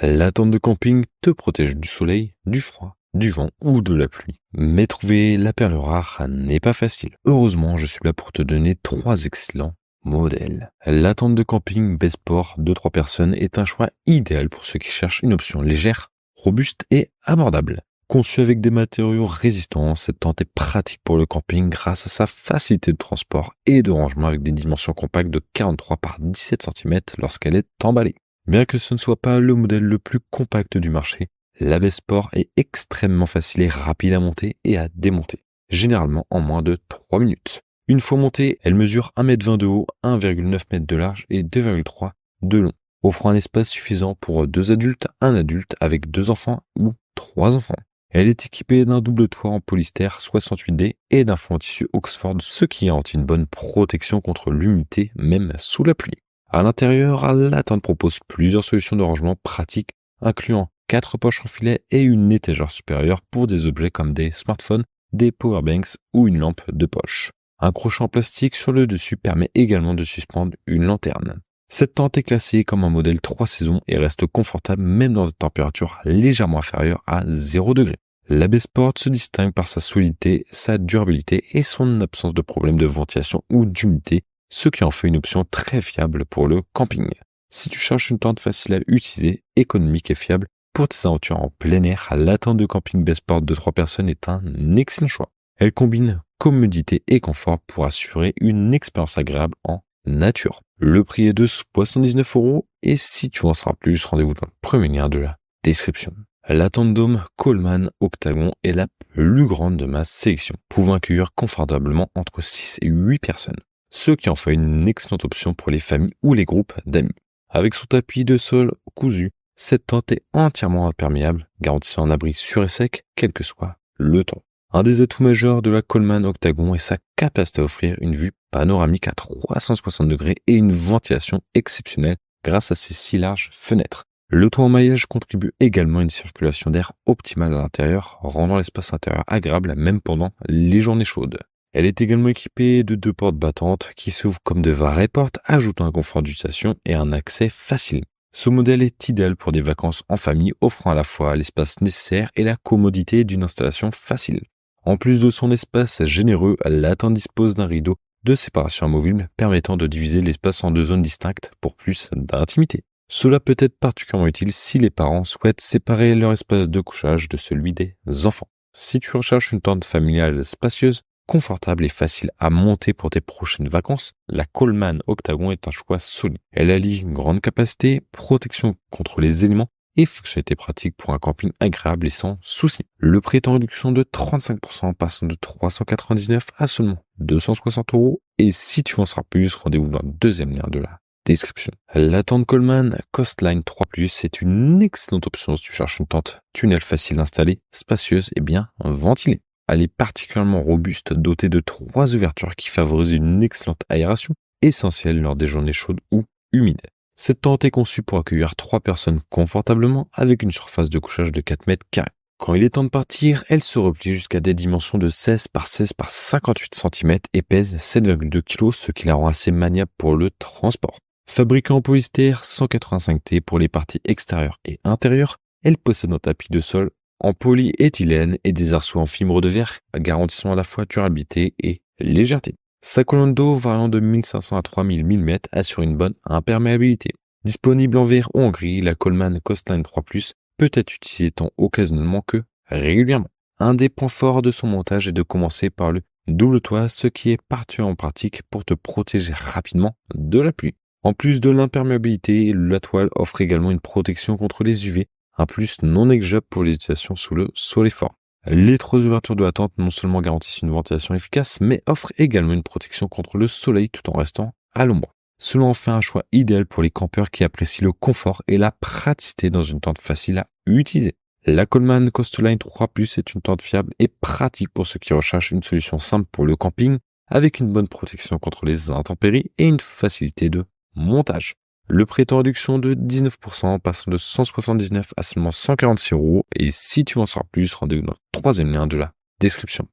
La tente de camping te protège du soleil, du froid, du vent ou de la pluie. Mais trouver la perle rare n'est pas facile. Heureusement, je suis là pour te donner 3 excellents modèles. La tente de camping Besport de 3 personnes est un choix idéal pour ceux qui cherchent une option légère, robuste et abordable. Conçue avec des matériaux résistants, cette tente est pratique pour le camping grâce à sa facilité de transport et de rangement avec des dimensions compactes de 43 par 17 cm lorsqu'elle est emballée. Bien que ce ne soit pas le modèle le plus compact du marché, la Besport est extrêmement facile et rapide à monter et à démonter, généralement en moins de 3 minutes. Une fois montée, elle mesure 1,20 m de haut, 1,9 m de large et 2,3 de long, offrant un espace suffisant pour 2 adultes, un adulte avec 2 enfants ou 3 enfants. Elle est équipée d'un double toit en polystère 68D et d'un fond en tissu Oxford, ce qui garantit une bonne protection contre l'humidité, même sous la pluie. À l'intérieur, la tente propose plusieurs solutions de rangement pratiques, incluant 4 poches en filet et une étagère supérieure pour des objets comme des smartphones, des powerbanks ou une lampe de poche. Un crochet en plastique sur le dessus permet également de suspendre une lanterne. Cette tente est classée comme un modèle 3 saisons et reste confortable même dans des températures légèrement inférieures à 0 degré. La Besport se distingue par sa solidité, sa durabilité et son absence de problèmes de ventilation ou d'humidité, ce qui en fait une option très fiable pour le camping. Si tu cherches une tente facile à utiliser, économique et fiable, pour tes aventures en plein air, la tente de camping Besport de 3 personnes est un excellent choix. Elle combine commodité et confort pour assurer une expérience agréable en nature. Le prix est de 79 € et si tu en sauras plus, rendez-vous dans le premier lien de la description. La tente Dome Coleman Octagon est la plus grande de ma sélection, pouvant accueillir confortablement entre 6 et 8 personnes, ce qui en fait une excellente option pour les familles ou les groupes d'amis. Avec son tapis de sol cousu, cette tente est entièrement imperméable, garantissant un abri sûr et sec, quel que soit le temps. Un des atouts majeurs de la Coleman Octagon est sa capacité à offrir une vue panoramique à 360 degrés et une ventilation exceptionnelle grâce à ses 6 larges fenêtres. Le toit en maillage contribue également à une circulation d'air optimale à l'intérieur, rendant l'espace intérieur agréable même pendant les journées chaudes. Elle est également équipée de 2 portes battantes qui s'ouvrent comme de vraies portes, ajoutant un confort d'utilisation et un accès facile. Ce modèle est idéal pour des vacances en famille, offrant à la fois l'espace nécessaire et la commodité d'une installation facile. En plus de son espace généreux, la tente dispose d'un rideau de séparation amovible permettant de diviser l'espace en 2 zones distinctes pour plus d'intimité. Cela peut être particulièrement utile si les parents souhaitent séparer leur espace de couchage de celui des enfants. Si tu recherches une tente familiale spacieuse, confortable et facile à monter pour tes prochaines vacances, la Coleman Octagon est un choix solide. Elle allie une grande capacité, protection contre les éléments et fonctionnalité pratique pour un camping agréable et sans souci. Le prix est en réduction de 35%, passant de 399 à seulement 260 € et si tu en sauras plus, rendez-vous dans le deuxième lien de la description. La tente Coleman Coastline 3+, est une excellente option si tu cherches une tente tunnel facile à installer, spacieuse et bien ventilée. Elle est particulièrement robuste, dotée de 3 ouvertures qui favorisent une excellente aération, essentielle lors des journées chaudes ou humides. Cette tente est conçue pour accueillir 3 personnes confortablement avec une surface de couchage de 4 mètres carrés. Quand il est temps de partir, elle se replie jusqu'à des dimensions de 16 par 16 par 58 cm et pèse 7,2 kg, ce qui la rend assez maniable pour le transport. Fabriquée en polystère 185T pour les parties extérieures et intérieures, elle possède un tapis de sol en polyéthylène et des arceaux en fibre de verre, garantissant à la fois durabilité et légèreté. Sa colonne d'eau variant de 1500 à 3000 mm assure une bonne imperméabilité. Disponible en vert ou en gris, la Coleman Coastline 3+, peut être utilisée tant occasionnellement que régulièrement. Un des points forts de son montage est de commencer par le double toit, ce qui est particulièrement pratique pour te protéger rapidement de la pluie. En plus de l'imperméabilité, la toile offre également une protection contre les UV, un plus non négligeable pour les utilisations sous le soleil fort. Les 3 ouvertures de la tente non seulement garantissent une ventilation efficace, mais offrent également une protection contre le soleil tout en restant à l'ombre. Cela en fait un choix idéal pour les campeurs qui apprécient le confort et la praticité dans une tente facile à utiliser. La Coleman Coastline 3+ est une tente fiable et pratique pour ceux qui recherchent une solution simple pour le camping, avec une bonne protection contre les intempéries et une facilité de montage. Le prix est en réduction de 19%, passant de 179 à seulement 146 € et si tu en sauras plus, rendez-vous dans le troisième lien de la description.